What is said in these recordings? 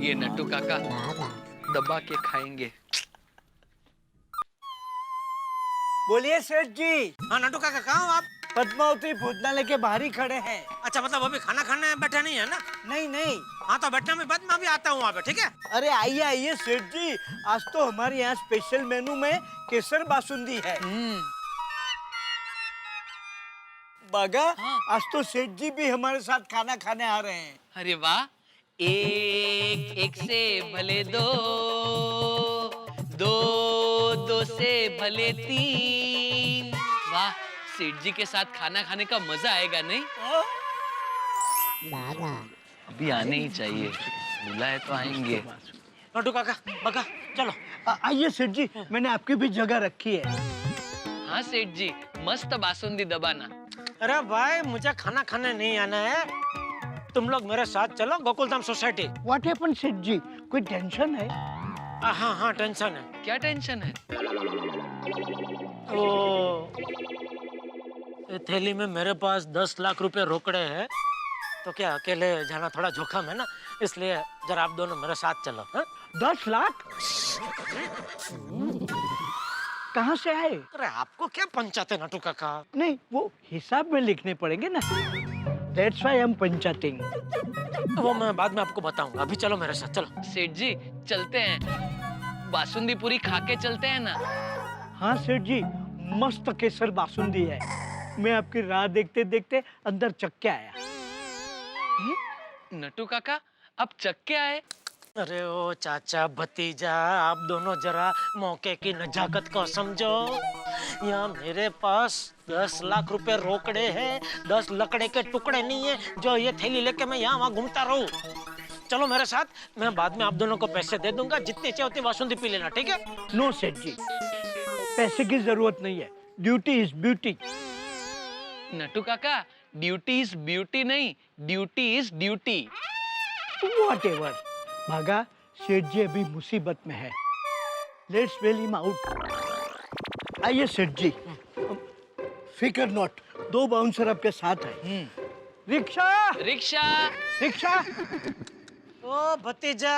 ये नट्टू काका दबा के खाएंगे। बोलिए सेठ जी। हाँ नट्टू काका, कहाँ हो आप? पद्मावती भोजनालय के बाहर ही खड़े हैं। अच्छा, मतलब अभी खाना खाने बैठे नहीं है ना? नहीं नहीं। हाँ तो बैठने में बाद मैं भी आता हूँ वहाँ पे, ठीक है? अरे आइए आइए सेठ जी, आज तो हमारे यहाँ स्पेशल मेनू में केसर बासुंदी है। बागा, आज तो सेठ जी भी हमारे साथ खाना खाने आ रहे हैं। अरे वाह, एक एक से भले दो, दो दो से भले तीन। वाह, सेठ जी के साथ खाना खाने का मजा आएगा नहीं? अभी आने ही चाहिए, बुलाए तो आएंगे। नट्टू काका, बका चलो। आइए सेठ जी, मैंने आपकी भी जगह रखी है। हाँ सेठ जी, मस्त बासुंदी दबाना। अरे भाई, मुझे खाना खाने नहीं आना है, तुम लोग मेरे साथ चलो गोकुलधाम सोसाइटी। व्हाट हैपन सेठ जी, कोई टेंशन है? हाँ हाँ टेंशन है। क्या टेंशन है? ओ, ये थैली में मेरे पास 10 लाख रुपए रोकड़े हैं, तो क्या अकेले जाना थोड़ा जोखिम है ना, इसलिए जरा आप दोनों मेरे साथ चलो। हाँ? 10 लाख कहाँ से आए? अरे आपको क्या पंचायत है नट्टू काका? नहीं, वो हिसाब में लिखने पड़ेंगे ना। That's why I'm पंचायतिंग। वो मैं बाद में आपको बताऊंगा, अभी चलो मेरे साथ चलो। सेठ जी चलते हैं, बासुंदी पूरी खा के चलते हैं ना? हाँ सेठ जी, मस्त केसर बासुंदी है। मैं आपकी राह देखते देखते अंदर चख के आया। नट्टू काका, अब चख के आए? अरे ओ चाचा भतीजा, आप दोनों जरा मौके की नजाकत को समझो। यहाँ मेरे पास 10 लाख रुपए रोकड़े हैं, 10 लकड़े के टुकड़े नहीं है जो ये थैली लेके मैं यहाँ वहाँ घूमता रहूं। चलो मेरे साथ, मैं बाद में आप दोनों को पैसे दे दूंगा, जितनी चाहिए उतनी बासुंदी पी लेना, ठीक है? नो सेठ जी, पैसे की जरूरत नहीं है, duty is beauty. Nattu Kaka, duty is beauty नहीं, ड्यूटी इज ड्यूटी। Whatever। भागा, सेठ जी अभी मुसीबत में है। Let's well him out. आइए सेठ जी, फिकर नॉट, 2 बाउंसर आपके साथ है। Rickshaw rickshaw. रिक्शा। ओ भतीजा,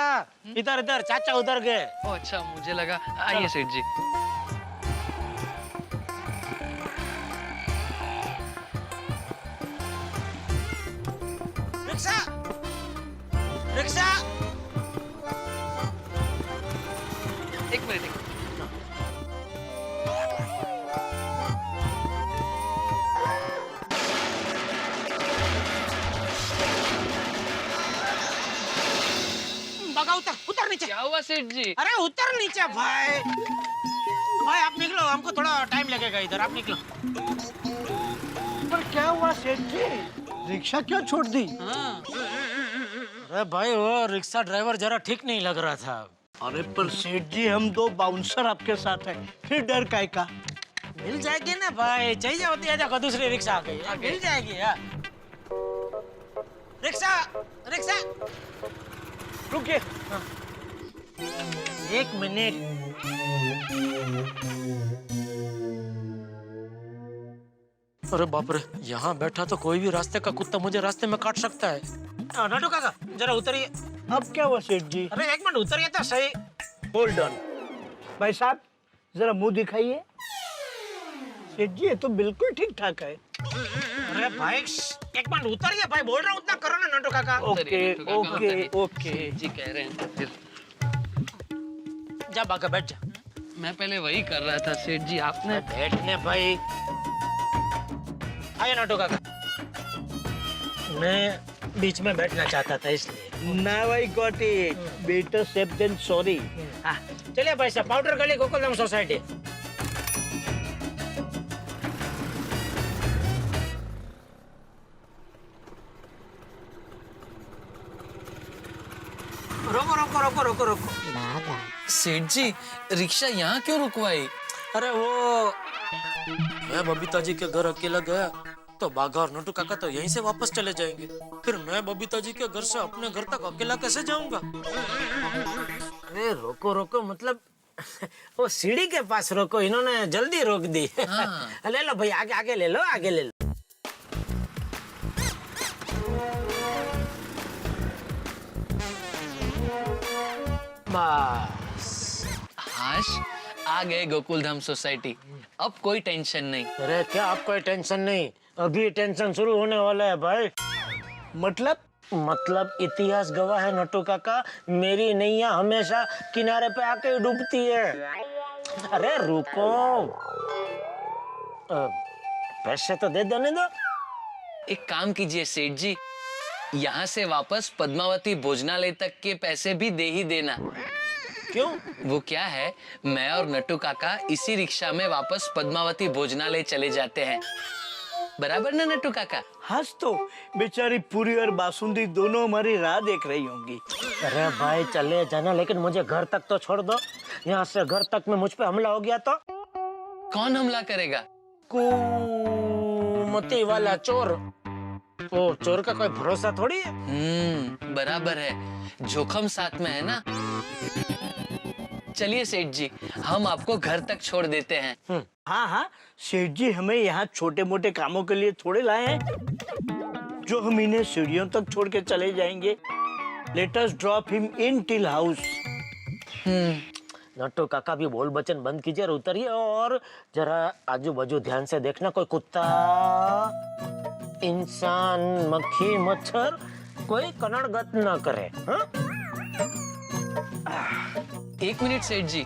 इधर इधर, चाचा उधर गए। ओ अच्छा, मुझे लगा। आइए सेठ जी। Rickshaw, rickshaw. एक मिनट। बगा उतर, उतर नीचे। क्या हुआ सेठ जी? अरे उतर नीचे भाई। भाई आप निकलो, हमको थोड़ा टाइम लगेगा इधर, आप निकलो। पर क्या हुआ सेठ जी, रिक्शा क्यों छोड़ दी? हाँ। अरे भाई, वो रिक्शा ड्राइवर जरा ठीक नहीं लग रहा था। अरे पर सेठ जी, हम 2 बाउंसर आपके साथ हैं, फिर डर काय का? मिल जाएगी ना भाई, चाहिए होती है, देखो दूसरी रिक्शा आ गई, मिल जाएगी यार। Rickshaw, rickshaw. रुकिए। हाँ। 1 मिनट। अरे बाप रे, यहाँ बैठा तो कोई भी रास्ते का कुत्ता मुझे रास्ते में काट सकता है। नट्टू काका जरा उतरिए। अब क्या हुआ सेठ जी? अरे 1 मिनट उतरिए तो सही। Hold on. भाई साहब, जरा मुंह दिखाइए। सेठ जी, ये तो बिल्कुल ठीक ठाक है। अरे भाई 1 मिनट उतरिए भाई, बोल रहा हूँ उतना करो ना नट्टू काका। Okay okay okay. सेठ जी कह रहे हैं तो फिर जा बाका, बैठ जा। मैं पहले वही कर रहा था सेठ जी, आपने। बैठने भाई। आइए नट्टू काका, मैं बीच में बैठना चाहता था इसलिए। Now I got it, better safe than sorry. चलिए भाई साहब, पाउडर गली गोकुलधाम सोसाइटी। रोको रोको रोको रोको रोको। सेठ जी, रिक्शा यहाँ क्यों रुकवाई? अरे वो, मैं बबीता जी के घर अकेला गया तो बाघा और नट्टू काका तो यहीं से वापस चले जाएंगे, फिर मैं बबीता जी के घर से अपने घर तक अकेला कैसे जाऊंगा? अरे रोको रोको मतलब वो सीढ़ी के पास रोको, इन्होंने जल्दी रोक दी। हाँ। ले लो भाई, आगे आगे ले लो, आगे ले लो। बस। हाश, आ गए गोकुलधाम सोसाइटी। अब कोई टेंशन नहीं। अरे क्या आप कोई टेंशन नहीं, अभी टेंशन शुरू होने वाला है भाई। मतलब इतिहास गवाह है नट्टू काका, मेरी नैया हमेशा किनारे पे आके ही डूबती है। अरे रुको, पैसे तो दे देने दो। एक काम कीजिए सेठ जी, यहाँ से वापस पद्मावती भोजनालय तक के पैसे भी दे ही देना। क्यों? वो क्या है, मैं और नट्टू काका इसी रिक्शा में वापस पद्मावती भोजनालय चले जाते हैं। बराबर ना नट्टू काका? हंस तो बेचारी पूरी और बासुंदी दोनों हमारी राह देख रही होंगी। अरे भाई चले जाना, लेकिन मुझे घर तक तो छोड़ दो। यहाँ से घर तक में मुझ पे हमला हो गया तो? कौन हमला करेगा? कुमती वाला चोर। वो चोर का कोई भरोसा थोड़ी है। बराबर है, जोखम साथ में है ना। चलिए सेठ जी, हम आपको घर तक छोड़ देते हैं। हाँ हाँ सेठ जी, हमें यहाँ छोटे मोटे कामों के लिए थोड़े लाए हैं जो हम इन्हें सीढ़ियों तक छोड़ के चले जाएंगे। Let us drop him in till house. Nattu काका भी बोल बचन बंद कीजिए और उतरिए, और जरा आजू बाजू ध्यान से देखना, कोई कुत्ता, इंसान, मक्खी, मच्छर कोई कनड़गत न करे। हाँ? 1 मिनट सेठ जी,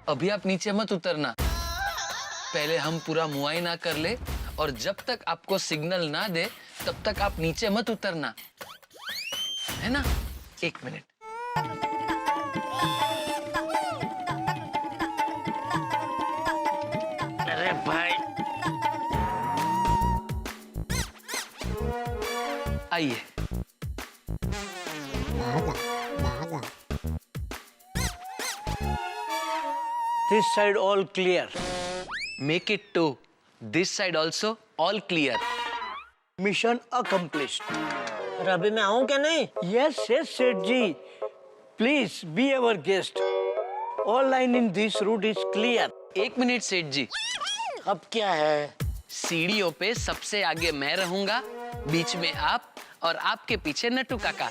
अभी आप नीचे मत उतरना। पहले हम पूरा मुआयना कर ले, और जब तक आपको सिग्नल ना दे तब तक आप नीचे मत उतरना, है ना? 1 मिनट। अरे भाई आइए। This side all clear. Make it 2। This side also all clear. Mission accomplished. अरे अभी मैं आऊं क्या नहीं? Yes yes Seth ji, please be our guest. All line in this route is clear. 1 minute Seth ji, अब क्या है? सीढ़ियों पे सबसे आगे मैं रहूंगा, बीच में आप, और आपके पीछे नट्टू काका।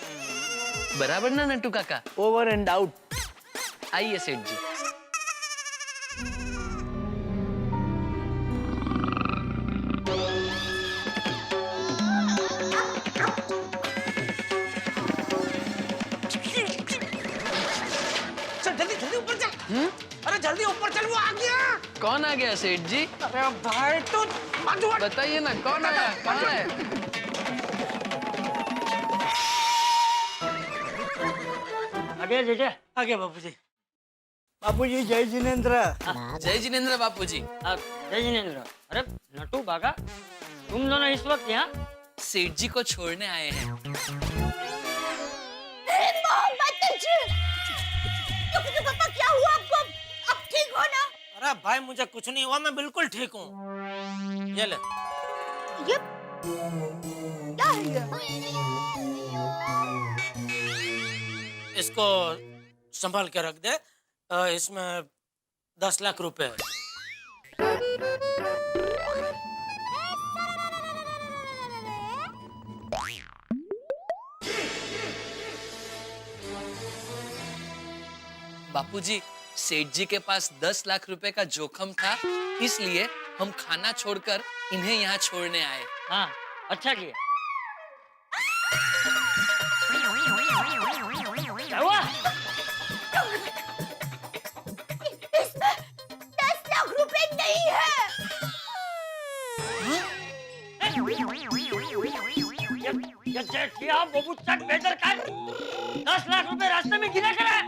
बराबर ना नट्टू काका? Over and out. आइए सेठ जी। चल जल्दी जल्दी ऊपर चल। अरे जल्दी ऊपर चल, वो आ गया। कौन आ गया सेठ जी? अरे भाई तू बताइए ना, कौन आया? कहाँ है? आगे जीजे, आगे बाबूजी। बापूजी जय जिनेन्द्र। जय जिनेन्द्र बापूजी। जय जिनेन्द्र। अरे नट्टू बागा, तुम दोनों इस वक्त यहाँ? सेठ जी को छोड़ने आए हैं। पापा क्या हुआ आपको? अब ठीक हो ना? अरे भाई मुझे कुछ नहीं हुआ, मैं बिल्कुल ठीक हूँ। ये ले। ये क्या है ये? इसको संभाल के रख दे, इसमें 10 लाख रुपए है। बापूजी, सेठ जी के पास 10 लाख रुपए का जोखम था, इसलिए हम खाना छोड़कर इन्हें यहाँ छोड़ने आए। हाँ, अच्छा किया। क्या हुआ? इसमें 10 लाख रुपए नहीं है। ये जेठिया बबूचक बेदरकार 10 लाख रुपए रास्ते में गिरा करा,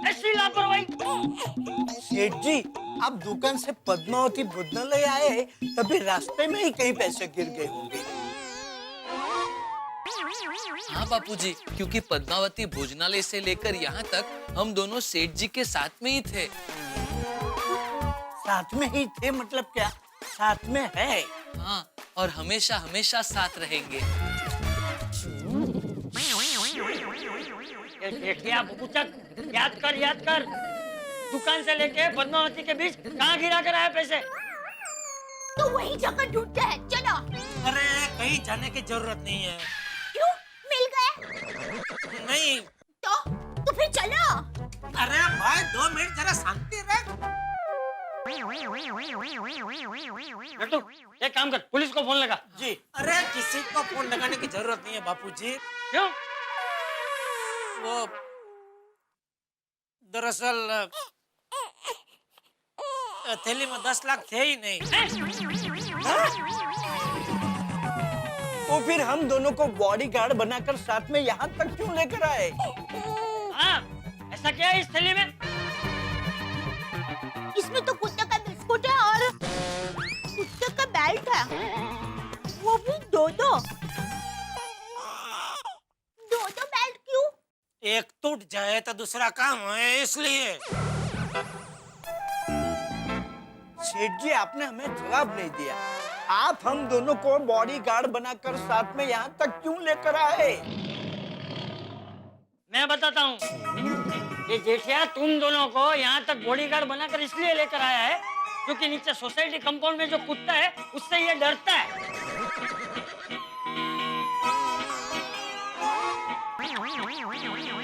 ऐसी लापरवाही। सेठ जी, आप दुकान से पद्मावती भोजनालय आए तभी रास्ते में ही कहीं पैसे गिर गए होंगे। हाँ बापूजी, क्योंकि पद्मावती भोजनालय से लेकर यहाँ तक हम दोनों सेठ जी के साथ में ही थे। साथ में ही थे मतलब क्या? साथ में है। हाँ, और हमेशा हमेशा साथ रहेंगे। ये जेठिया बबूचक, याद कर। दुकान से लेके पद्मावती के बीच कहाँ गिरा कर आया पैसे? तो वही जगह ढूंढते हैं, चलो। अरे कहीं जाने की जरूरत नहीं है। क्यों? मिल गए? नहीं। तो फिर चलो। अरे भाई 2 मिनट जरा शांति रख। नट्टू एक काम कर, पुलिस को फोन लगा। जी। अरे किसी को फोन लगाने की जरूरत नहीं है बापूजी। क्यों? वो दरअसल थैली में 10 लाख थे ही नहीं। तो फिर हम दोनों को बॉडीगार्ड बनाकर साथ में यहाँ तक क्यों लेकर आए? हाँ, ऐसा क्या है इस थैली में? इसमें तो कुत्ते का बिस्कुट है और कुत्ते का बेल्ट है, वो भी दो दो बेल्ट क्यों? एक टूट जाए तो दूसरा काम है, इसलिए। सेठ जी, आपने हमें जवाब नहीं दिया। आप हम दोनों को बॉडीगार्ड बनाकर साथ में यहाँ तक क्यों लेकर आए? मैं बताता हूँ। ये जेठिया तुम दोनों को यहाँ तक बॉडीगार्ड बनाकर इसलिए लेकर आया है क्योंकि नीचे सोसाइटी कंपाउंड में जो कुत्ता है उससे ये डरता है।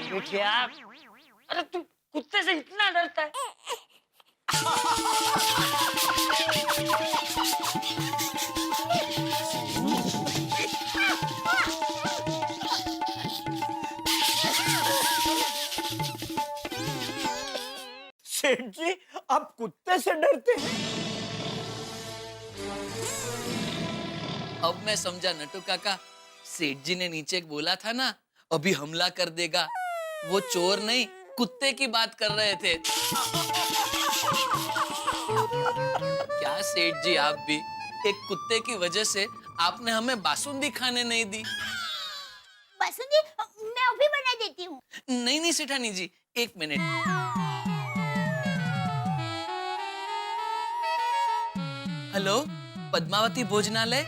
जेठिया, अरे तू कुत्ते से इतना डरता है? सेठ जी, आप कुत्ते से डरते हैं? अब मैं समझा नटू काका, सेठ जी ने नीचे बोला था ना अभी हमला कर देगा, वो चोर नहीं कुत्ते की बात कर रहे थे। क्या सेठ जी, आप भी एक कुत्ते की वजह से आपने हमें बासुंदी खाने नहीं दी। बासुंदी मैं अभी बना देती हूँ। नहीं नहीं सेठानी जी, एक मिनट। हेलो, पद्मावती भोजनालय?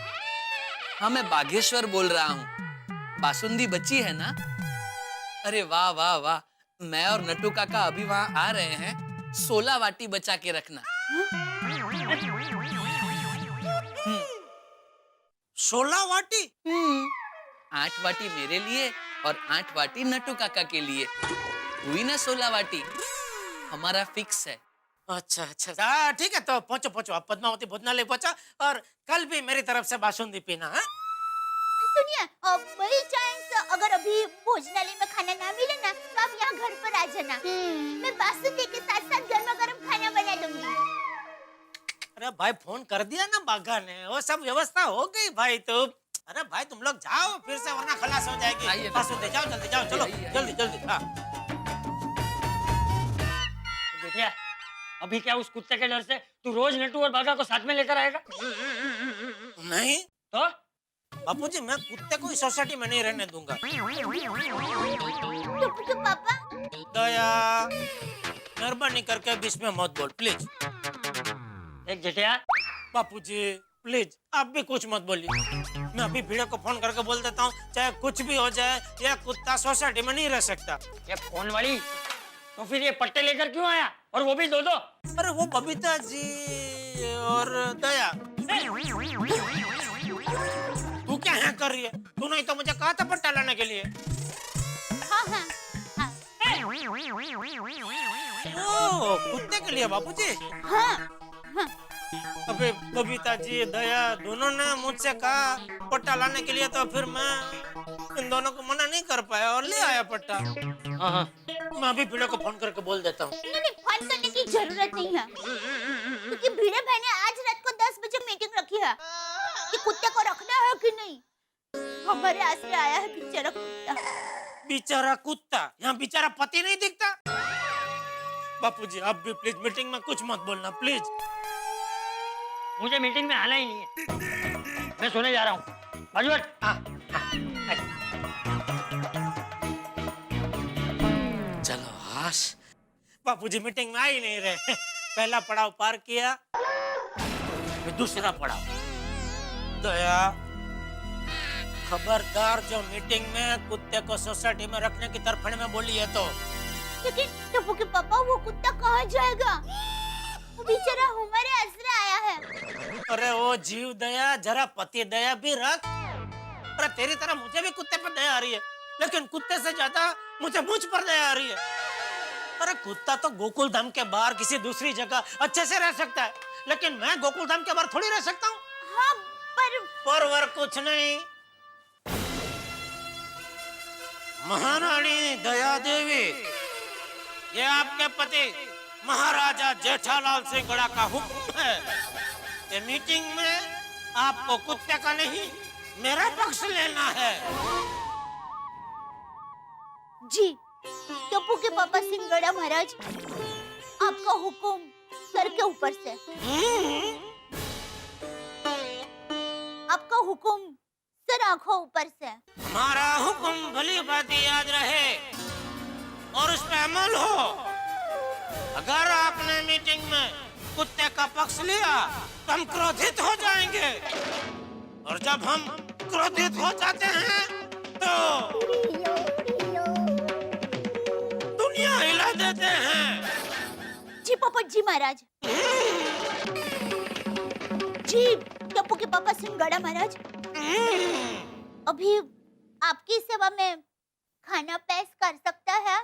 हाँ, मैं बागेश्वर बोल रहा हूँ। बासुंदी बची है ना? अरे वाह वाह वाह, मैं और नटू काका अभी वहाँ आ रहे हैं। 16 वाटी बचा के रखना। 16 वाटी? 8 वाटी मेरे लिए और 8 वाटी नटू काका के लिए। हुई ना 16 वाटी? हमारा फिक्स है। अच्छा अच्छा, हाँ ठीक है, तो पहुंचो पहुंचो, आप पद्मावती भोजनालय पहुंचा और कल भी मेरी तरफ से बासुंदी पीना। हाँ, सुनिए, बाई चांस अगर अभी भोजनालय में खाना ना मिले ना तो आप यहाँ घर पर आ जाना। मैं बासुंदी के साथ साथ गर्मा गर्म खाना बना दूंगी। अरे भाई फोन कर दिया ना बागा ने, वो सब व्यवस्था हो गई भाई। तो अरे भाई तुम लोग जाओ फिर से, वरना खलास हो जाएगी। आइए, बासुंदी जाओ, जल्दी जाओ, चलो आइए, जल्दी जल्दी। हाँ जेठिया, अभी क्या उस कुत्ते के डर से तू रोज नटू और बागा को साथ में लेकर आएगा? नहीं तो बापूजी, मैं कुत्ते को इस सोसाइटी में नहीं रहने दूंगा। तो पापा, दया, मेहरबानी करके बीच में मत बोल प्लीज। एक जेठिया, बापूजी प्लीज आप भी कुछ मत बोलिए। मैं अभी भिड़े को फोन करके बोल देता हूँ, चाहे कुछ भी हो जाए यह कुत्ता सोसाइटी में नहीं रह सकता। ये फोन वाली, तो फिर ये पट्टे लेकर क्यों आया, और वो भी दो दो? अरे वो बबीता जी और दया, तू क्या यहाँ कर रही है? तू नहीं तो मुझे कहा था पट्टा लाने के लिए। हाँ हाँ हाँ ओ, कुत्ते के लिए बापूजी? हाँ हाँ। अबे बबीता जी दया दोनों ने मुझसे कहा पट्टा लाने के लिए, तो फिर मैं इन दोनों को मना नहीं कर पाया और ले आया पट्टा। हाँ हाँ, मैं अभी भिड़े को फोन करके बोल देता हूँ। नहीं, फोन करने की जरूरत नहीं है क्योंकि भिड़े भाई ने आज रात को 10 बजे मीटिंग रखी है कि कुत्ते को रखना है कि नहीं। हमारे आसरे आया है बेचारा कुत्ता। बेचारा कुत्ता? यहाँ बेचारा पति नहीं दिखता? बापूजी आप भी प्लीज मीटिंग में कुछ मत बोलना प्लीज। मुझे मीटिंग में आना ही नहीं है, मैं सोने जा रहा हूँ। बाजू हट। चलो हाश। बापूजी मीटिंग में आ ही नहीं रहे। पहला पड़ाव पार किया, फिर दूसरा पड़ाव। दया खबरदार, जो मीटिंग में कुत्ते को सोसाइटी में रखने की तरफड़ में बोली है तो। लेकिन टप्पू के पापा वो कुत्ता कहाँ जाएगा? वो बेचारा हमारे आसरे आया है। अरे वो जीव दया, जरा पति दया भी रख। अरे तेरी तरह मुझे भी कुत्ते पर दया आ रही है, लेकिन कुत्ते से ज्यादा मुझे मुझ पर दया आ रही है। अरे कुत्ता तो गोकुल धाम के बाहर किसी दूसरी जगह अच्छे से रह सकता है, लेकिन मैं गोकुल धाम के बाहर थोड़ी रह सकता हूँ। हाँ पर वर कुछ नहीं। महारानी दया देवी, ये आपके पति महाराजा जेठालाल सिंह गड़ा का हुक्म है कि मीटिंग में आपको कुत्ते का नहीं मेरा पक्ष लेना है। जी टप्पू के पापा सिंगड़ा महाराज, आपका हुक्म सर के ऊपर से। आपका हुक्म सर आंखों ऊपर से। हमारा हुक्म भली बाती याद रहे और उस पर अमल हो। अगर आपने मीटिंग में कुत्ते का पक्ष लिया तो हम क्रोधित हो जाएंगे, और जब हम क्रोधित हो जाते हैं तो दुनिया हिला देते हैं। जी पोपट जी महाराज। जी टप्पू के पापा सिंगड़ा महाराज, अभी आपकी सेवा में खाना पेश कर सकता है?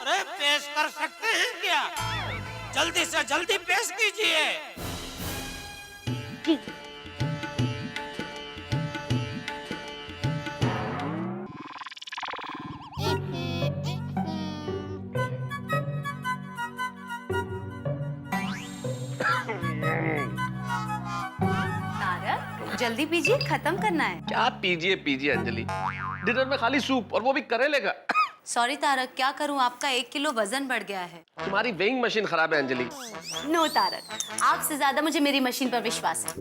अरे पेश कर सकते हैं क्या? जल्दी से जल्दी पेश कीजिए। जी तारक जल्दी पीजिए, खत्म करना है। क्या पीजिए पीजिए अंजलि, डिनर में खाली सूप और वो भी करेले का। सॉरी तारक, क्या करूं, आपका 1 किलो वजन बढ़ गया है। तुम्हारी वेइंग मशीन खराब है अंजलि। नो तारक, आपसे ज्यादा मुझे मेरी मशीन पर विश्वास है।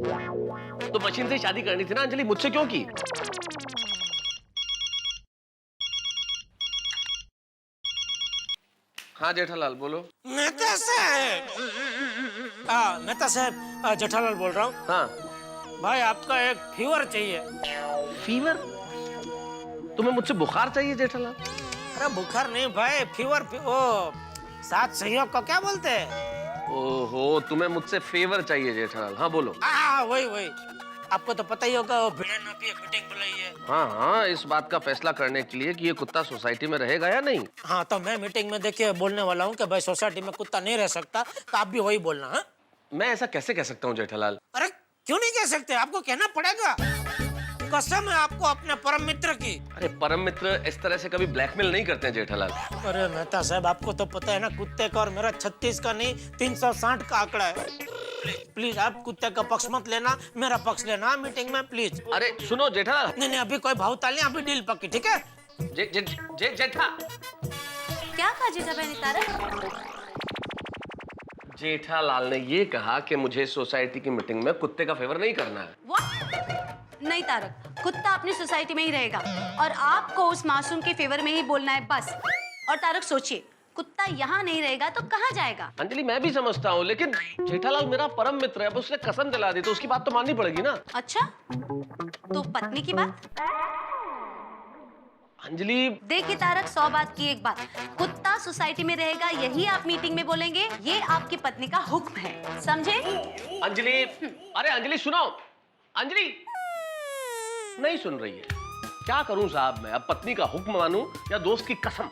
तो मशीन से शादी करनी थी ना अंजलि, मुझसे क्यों की? हाँ जेठालाल बोलो। मेहता साहब जेठालाल बोल रहा हूँ। हाँ भाई आपका एक फीवर चाहिए। फीवर? तुम्हें मुझसे बुखार चाहिए जेठालाल? अरे बुखार नहीं भाई, फीवर। ओ सात सहयोग को क्या बोलते हैं? ओहो, तुम्हें मुझसे फेवर चाहिए जेठालाल। हाँ बोलो। वही आपको तो पता ही होगा, वो भिड़े ना भी मीटिंग बुलाई है। हाँ, इस बात का फैसला करने के लिए कि ये कुत्ता सोसाइटी में रहेगा या नहीं। हाँ, तो मैं मीटिंग में देखिए बोलने वाला हूँ कि भाई सोसाइटी में कुत्ता नहीं रह सकता, तो आप भी वही बोलना। हाँ, मैं ऐसा कैसे कह सकता हूँ जेठालाल? अरे क्यों नहीं कह सकते, आपको कहना पड़ेगा। कसम है आपको अपने परम मित्र की। अरे परम मित्र इस तरह से कभी ब्लैकमेल नहीं करते हैं जेठालाल। अरे मेहता साहब, आपको तो पता है ना, कुत्ते का और मेरा 36 का नहीं 360 का आंकड़ा है। प्लीज आप कुत्ते का पक्ष मत लेना, मेरा पक्ष लेना मीटिंग में प्लीज। अरे सुनो जेठालाल। नहीं, अभी कोई भावताल नहीं, अभी डील पक्की, ठीक है? जेठा। क्या कहा जेठा बहनी तारक? जेठालाल ने ये कहा कि मुझे सोसाइटी की मीटिंग में कुत्ते का फेवर नहीं करना है। What? नहीं तारक, कुत्ता अपनी सोसाइटी में ही रहेगा और आपको उस मासूम के फेवर में ही बोलना है बस। और तारक सोचिए, कुत्ता यहाँ नहीं रहेगा तो कहाँ जाएगा? अंजलि मैं भी समझता हूँ, लेकिन जेठालाल मेरा परम मित्र है, अब उसने कसम दिला दी तो उसकी बात तो माननी पड़ेगी ना। अच्छा, तो पत्नी की बात? अंजलि देखिए तारक, 100 बात की एक बात, कुत्ता सोसाइटी में रहेगा यही आप मीटिंग में बोलेंगे, ये आपकी पत्नी का हुक्म है, समझे? अंजलि, अरे अंजलि सुनो। अंजलि नहीं सुन रही है। क्या करूं साहब मैं, अब पत्नी का हुक्म मानूं या दोस्त की कसम?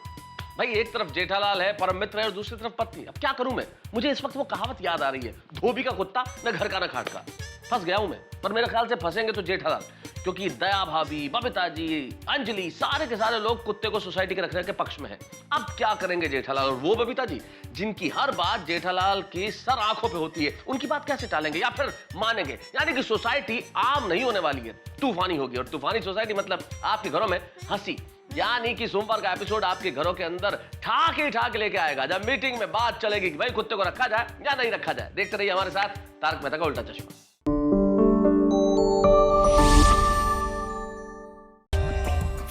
भाई एक तरफ जेठालाल है, परम मित्र है, और दूसरी तरफ पत्नी। अब क्या करूं मैं? मुझे इस वक्त वो कहावत याद आ रही है, धोबी का कुत्ता न घर का न खाट का। फंस गया हूं मैं, पर मेरे ख्याल से फंसेंगे तो जेठालाल, क्योंकि दया भाभी, बबीता जी, अंजलि, सारे के सारे लोग कुत्ते को सोसाइटी के रखने के पक्ष में हैं। अब क्या करेंगे जेठालाल और वो बबीता जी, जिनकी हर बात जेठालाल की सर आंखों पे होती है? उनकी बात कैसे टालेंगे या फिर मानेंगे? यानी कि सोसाइटी आम नहीं होने वाली है, तूफानी होगी। और तूफानी सोसाइटी मतलब आपके घरों में हंसी, यानी कि सोमवार का एपिसोड आपके घरों के अंदर ठाक लेके आएगा, जब मीटिंग में बात चलेगी कि भाई कुत्ते को रखा जाए या नहीं रखा जाए। देखते रहिए हमारे साथ तारक मेहता का उल्टा चश्मा।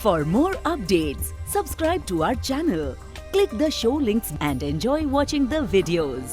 For more updates, subscribe to our channel, click the show links and enjoy watching the videos.